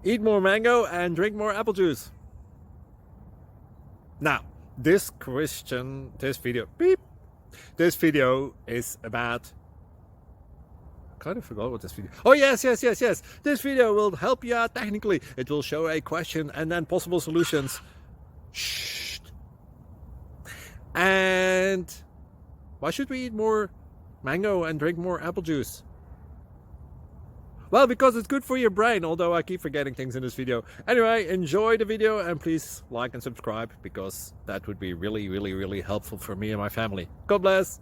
Eat more mango and drink more apple juice. Now, this video is about, kind of forgot what this video. Oh yes. This video will help you out technically. It will show a question and then possible solutions. Shh. And why should we eat more mango and drink more apple juice? Well, because it's good for your brain, although I keep forgetting things in this video. Anyway, enjoy the video and please like and subscribe, because that would be really helpful for me and my family. God bless!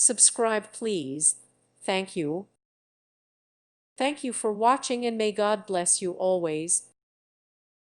Subscribe, please. Thank you. Thank you for watching, and may God bless you always.